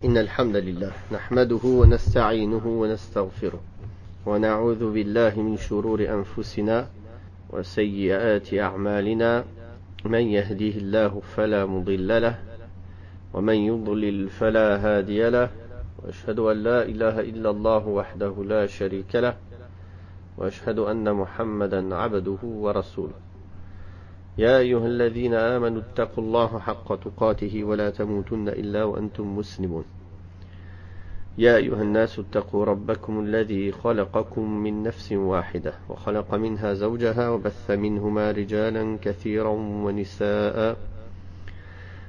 إن الحمد لله نحمده ونستعينه ونستغفره ونعوذ بالله من شرور أنفسنا وسيئات أعمالنا من يهديه الله فلا مضل له ومن يضلل فلا هادي له وأشهد أن لا إله إلا الله وحده لا شريك له وأشهد أن محمدا عبده ورسوله يا أيها الذين آمنوا اتقوا الله حق تقاته ولا تموتن إلا وأنتم مسلمون يا أيها الناس اتقوا ربكم الذي خلقكم من نفس واحدة وخلق منها زوجها وبث منهما رجالا كثيرا ونساء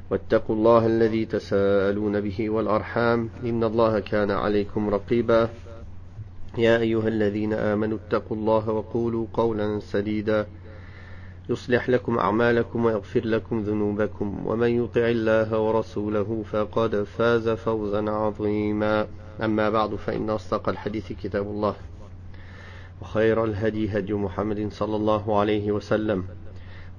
واتقوا الله الذي تساءلون به والأرحام إن الله كان عليكم رقيبا يا أيها الذين آمنوا اتقوا الله وقولوا قولا سديدا يصلح لكم أعمالكم ويغفر لكم ذنوبكم ومن يطع الله ورسوله فقد فاز فوزا عظيما أما بعد فإن أصدق الحديث كتاب الله وخير الهدي هدي محمد صلى الله عليه وسلم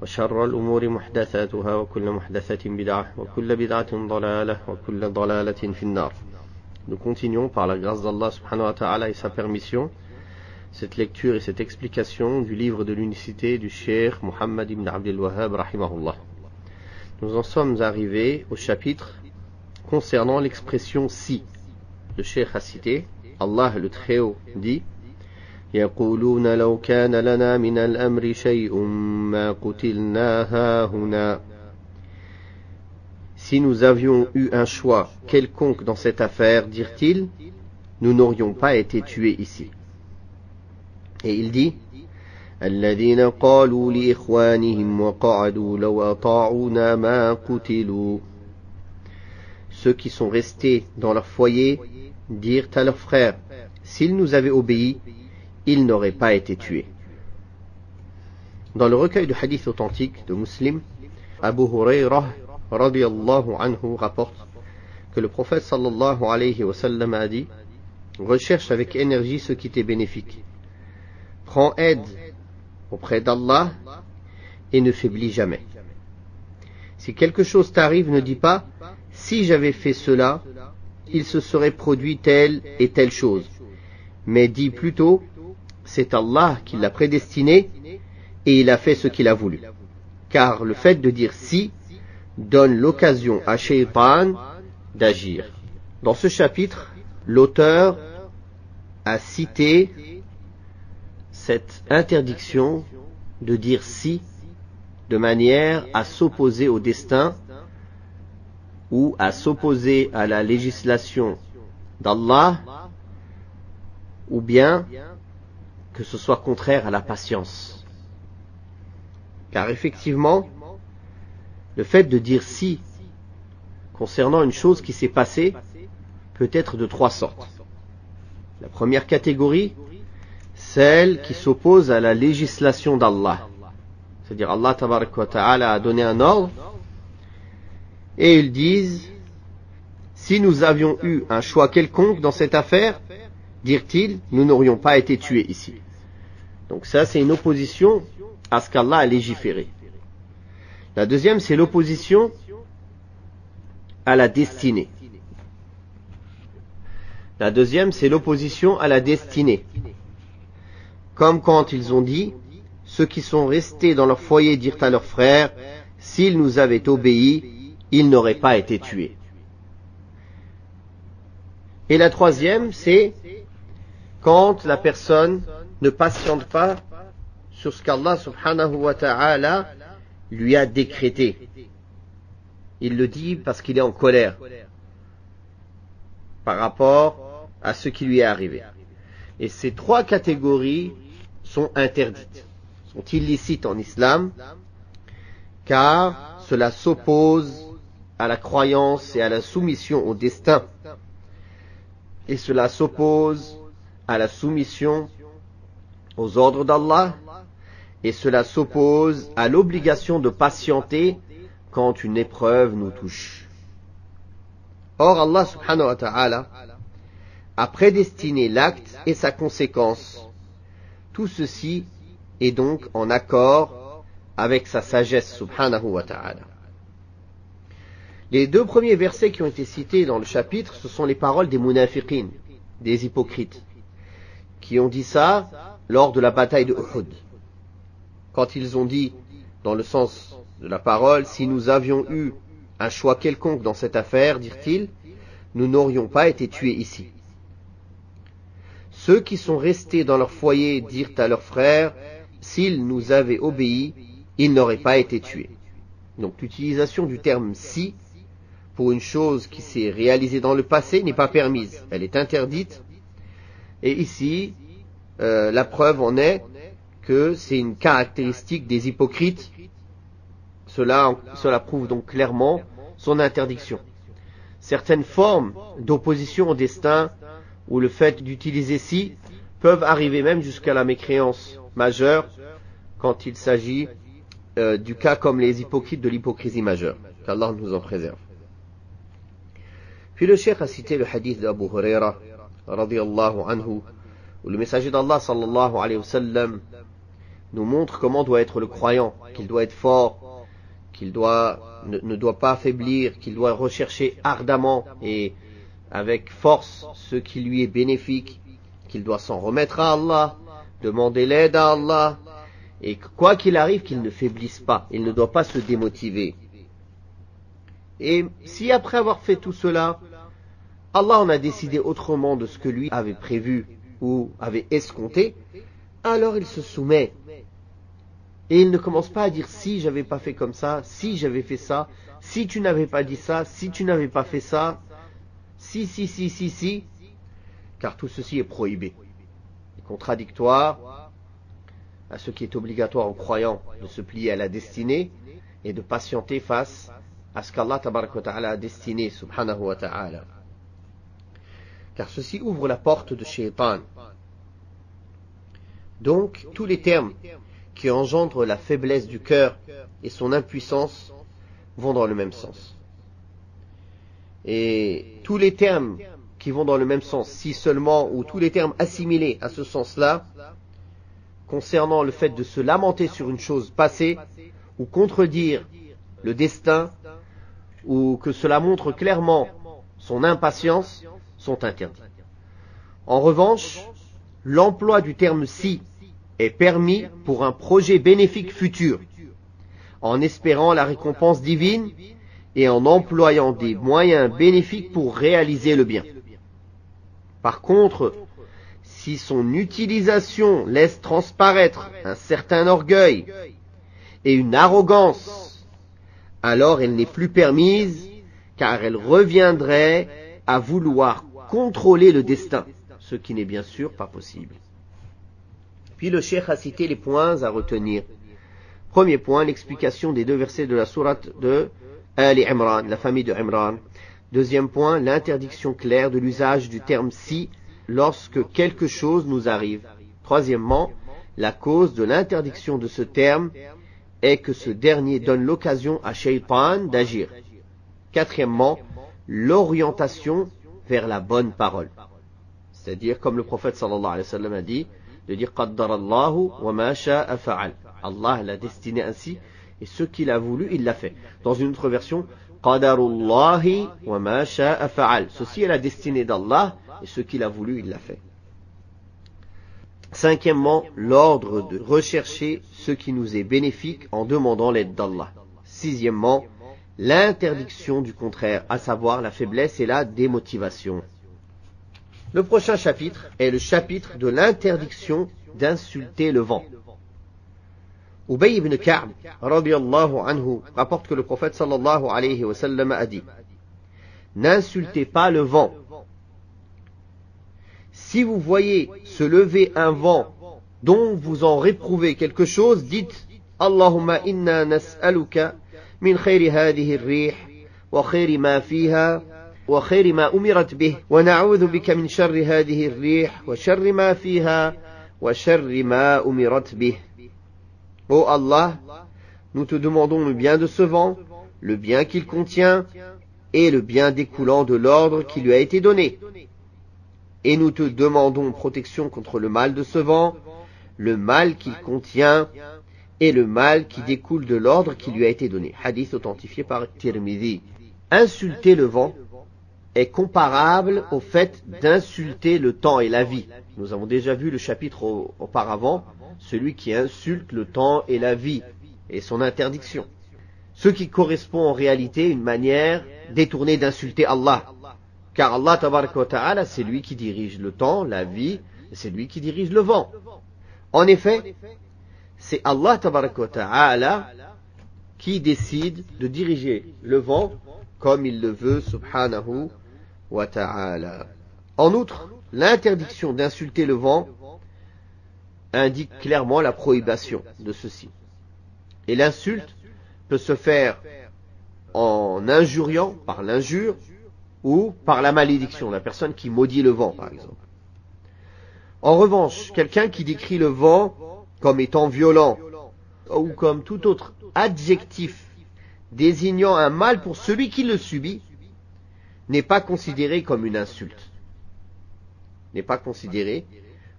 وشر الأمور محدثاتها وكل محدثة بدعة وكل بدعة ضلالة وكل ضلالة في النار. Nous continuons par la grâce d'Allah subhanahu wa ta'ala et sa permission cette lecture et cette explication du livre de l'unicité du Cheikh Muhammad ibn Abdul Wahhab rahimahullah. Nous en sommes arrivés au chapitre concernant l'expression si. Le Cheikh a cité, Allah le Très-Haut dit يَقُولُونَ لَوْ كَانَ لَنَا مِنَ الْأَمْرِ شَيْءٌ مَا قُتِلْنَا هَاهُنَا. Si nous avions eu un choix quelconque dans cette affaire, dirent-ils, nous n'aurions pas été tués ici. Et il dit الذين قالوا لإخوانهم وقعدوا لو أطاعونا ما قتلوا. Ceux qui sont restés dans leur foyer dirent à leurs frères, s'ils nous avaient obéi, ils n'auraient pas été tués. Dans le recueil de hadith authentique de Muslim, Abu Hurayrah radiyallahu anhu rapporte que le prophète sallallahu alayhi wa sallam a dit, recherche avec énergie ce qui t'est bénéfique. Prends aide auprès d'Allah et ne faiblis jamais. Si quelque chose t'arrive, ne dis pas si j'avais fait cela, il se serait produit telle et telle chose. Mais dis plutôt c'est Allah qui l'a prédestiné et il a fait ce qu'il a voulu. Car le fait de dire si donne l'occasion à Shaytan d'agir. Dans ce chapitre, l'auteur a cité cette interdiction de dire si de manière à s'opposer au destin ou à s'opposer à la législation d'Allah ou bien que ce soit contraire à la patience. Car effectivement, le fait de dire si concernant une chose qui s'est passée peut être de trois sortes. La première catégorie, celle qui s'oppose à la législation d'Allah. C'est-à-dire Allah tabaraka wa ta'ala a donné un ordre et ils disent si nous avions eu un choix quelconque dans cette affaire, dirent-ils, nous n'aurions pas été tués ici. Donc ça c'est une opposition à ce qu'Allah a légiféré. La deuxième c'est l'opposition à la destinée. La deuxième c'est l'opposition à la destinée. Comme quand ils ont dit, ceux qui sont restés dans leur foyer dirent à leurs frères, s'ils nous avaient obéi, ils n'auraient pas été tués. Et la troisième, c'est quand la personne ne patiente pas sur ce qu'Allah subhanahu wa ta'ala lui a décrété. Il le dit parce qu'il est en colère par rapport à ce qui lui est arrivé. Et ces trois catégories sont interdites, sont illicites en islam, car cela s'oppose à la croyance et à la soumission au destin. Et cela s'oppose à la soumission aux ordres d'Allah. Et cela s'oppose à l'obligation de patienter quand une épreuve nous touche. Or Allah subhanahu wa ta'ala a prédestiné l'acte et sa conséquence. Tout ceci est donc en accord avec sa sagesse subhanahu wa ta'ala. Les deux premiers versets qui ont été cités dans le chapitre, ce sont les paroles des munafiqin, des hypocrites, qui ont dit ça lors de la bataille de Uhud. Quand ils ont dit, dans le sens de la parole, si nous avions eu un choix quelconque dans cette affaire, dirent-ils, nous n'aurions pas été tués ici. Ceux qui sont restés dans leur foyer dirent à leurs frères, s'ils nous avaient obéi, ils n'auraient pas été tués. Donc l'utilisation du terme si pour une chose qui s'est réalisée dans le passé n'est pas permise, elle est interdite. Et ici, la preuve en est que c'est une caractéristique des hypocrites. Cela prouve donc clairement son interdiction. Certaines formes d'opposition au destin ou le fait d'utiliser si peuvent arriver même jusqu'à la mécréance majeure quand il s'agit du cas comme les hypocrites de l'hypocrisie majeure. Qu'Allah nous en préserve. Puis le cheikh a cité le hadith d'Abu Huraira radiyallahu anhu, où le messager d'Allah sallallahu alayhi wa sallam nous montre comment doit être le croyant, qu'il doit être fort, qu'il ne doit pas affaiblir, qu'il doit rechercher ardemment et avec force ce qui lui est bénéfique, qu'il doit s'en remettre à Allah, demander l'aide à Allah, et quoi qu'il arrive, qu'il ne faiblisse pas, il ne doit pas se démotiver. Et si après avoir fait tout cela, Allah en a décidé autrement de ce que lui avait prévu ou avait escompté, alors il se soumet. Et il ne commence pas à dire si j'avais pas fait comme ça, si j'avais fait ça, si tu n'avais pas dit ça, si tu n'avais pas fait ça, si, car tout ceci est prohibé. Et contradictoire à ce qui est obligatoire aux croyants de se plier à la destinée et de patienter face à ce qu'Allah tabaraka wa ta'ala a destiné subhanahu wa ta'ala. Car ceci ouvre la porte de Shaitan. Donc, tous les termes qui engendrent la faiblesse du cœur et son impuissance vont dans le même sens. Et tous les termes qui vont dans le même sens, si seulement, ou tous les termes assimilés à ce sens-là, concernant le fait de se lamenter sur une chose passée, ou contredire le destin, ou que cela montre clairement son impatience, sont interdits. En revanche, l'emploi du terme si est permis pour un projet bénéfique futur, en espérant la récompense divine et en employant des moyens bénéfiques pour réaliser le bien. Par contre, si son utilisation laisse transparaître un certain orgueil et une arrogance, alors elle n'est plus permise, car elle reviendrait à vouloir contrôler le destin, ce qui n'est bien sûr pas possible. Puis le cheikh a cité les points à retenir. Premier point, l'explication des deux versets de la sourate de Ali Imran, la famille de Imran. Deuxième point, l'interdiction claire de l'usage du terme si lorsque quelque chose nous arrive. Troisièmement, la cause de l'interdiction de ce terme est que ce dernier donne l'occasion à Shaitan d'agir. Quatrièmement, l'orientation vers la bonne parole. C'est-à-dire, comme le prophète sallallahu alayhi wa sallam a dit, de dire qaddarallahu wa ma sha'a fa'al. Allah l'a destiné ainsi, et ce qu'il a voulu, il l'a fait. Dans une autre version, qadarullahi wa ma sha'a fa'al. Ceci est la destinée d'Allah, et ce qu'il a voulu, il l'a fait. Cinquièmement, l'ordre de rechercher ce qui nous est bénéfique en demandant l'aide d'Allah. Sixièmement, l'interdiction du contraire, à savoir la faiblesse et la démotivation. Le prochain chapitre est le chapitre de l'interdiction d'insulter le vent. Ubay ibn Ka'b, radiyallahu anhu, rapporte que le prophète sallallahu alayhi wa sallam a dit: n'insultez pas le vent. Si vous voyez se lever un vent dont vous en réprouvez quelque chose, dites: Allahumma inna nas'aluka min khayri hadhihi ar-rih wa khayri ma fiha wa khayri ma umirat bih wa na'udhu bika min sharri hadhihi ar-rih wa sharri ma fiha wa sharri ma umirat bih. Ô Allah, nous te demandons le bien de ce vent, le bien qu'il contient et le bien découlant de l'ordre qui lui a été donné. Et nous te demandons protection contre le mal de ce vent, le mal qu'il contient et le mal qui découle de l'ordre qui lui a été donné. Hadith authentifié par Tirmidhi. insulter le vent est comparable au fait d'insulter le temps et la vie. Nous avons déjà vu le chapitre auparavant, celui qui insulte le temps et la vie et son interdiction. Ce qui correspond en réalité à une manière détournée d'insulter Allah. Car Allah tabaraka wa ta'ala, c'est lui qui dirige le temps, la vie, et c'est lui qui dirige le vent. En effet, c'est Allah tabaraka wa ta'ala qui décide de diriger le vent comme il le veut, subhanahu wa ta'ala. En outre, l'interdiction d'insulter le vent indique clairement la prohibition de ceci. Et l'insulte peut se faire en injuriant, par l'injure, ou par la malédiction, la personne qui maudit le vent, par exemple. En revanche, quelqu'un qui décrit le vent comme étant violent, ou comme tout autre adjectif désignant un mal pour celui qui le subit, n'est pas considéré comme une insulte. N'est pas considéré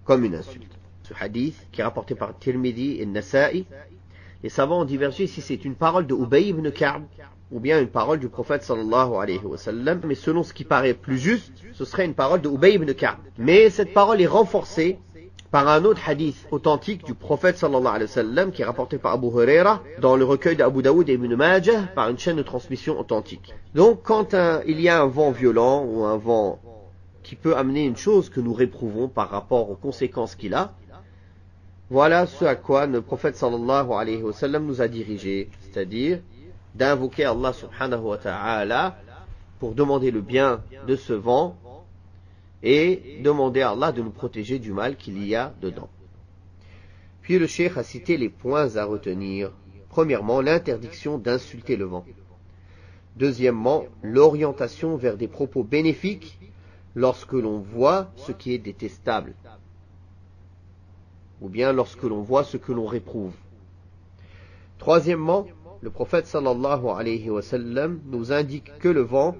comme une insulte. Ce hadith, qui est rapporté par Tirmidhi et Nasa'i, les savants ont divergé si c'est une parole de Ubay ibn Ka'b ou bien une parole du prophète sallallahu alayhi wa sallam, mais selon ce qui paraît plus juste, ce serait une parole de Ubay ibn Ka'b. Mais cette parole est renforcée par un autre hadith authentique du prophète sallallahu alayhi wa sallam qui est rapporté par Abu Huraira dans le recueil d'Abu Daoud et Ibn Majah par une chaîne de transmission authentique. Donc quand il y a un vent violent ou un vent qui peut amener une chose que nous réprouvons par rapport aux conséquences qu'il a, voilà ce à quoi le prophète sallallahu alayhi wa sallam nous a dirigés, c'est-à-dire d'invoquer Allah subhanahu wa ta'ala pour demander le bien de ce vent et demander à Allah de nous protéger du mal qu'il y a dedans. Puis le cheikh a cité les points à retenir. Premièrement, l'interdiction d'insulter le vent. Deuxièmement, l'orientation vers des propos bénéfiques lorsque l'on voit ce qui est détestable, ou bien lorsque l'on voit ce que l'on réprouve. Troisièmement, le prophète sallallahu alayhi wa sallam nous indique que le vent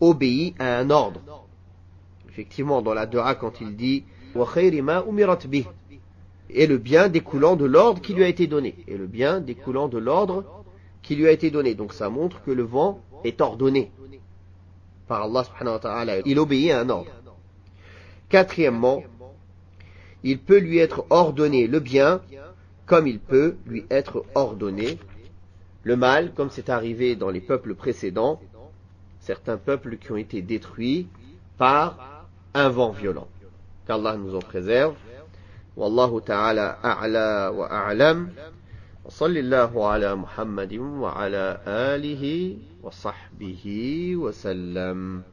obéit à un ordre. Effectivement, dans la dua, quand il dit « Wa khayri ma umirat bih » et le bien découlant de l'ordre qui lui a été donné. Et le bien découlant de l'ordre qui lui a été donné. Donc ça montre que le vent est ordonné par Allah subhanahu wa ta'ala. Il obéit à un ordre. Quatrièmement, il peut lui être ordonné le bien comme il peut lui être ordonné le mal, comme c'est arrivé dans les peuples précédents, certains peuples qui ont été détruits par un vent violent. Qu'Allah nous en préserve. Wallahu ta'ala a'la wa a'lam. Wa sallallahu ala Muhammadin wa ala alihi wa sahbihi wa sallam.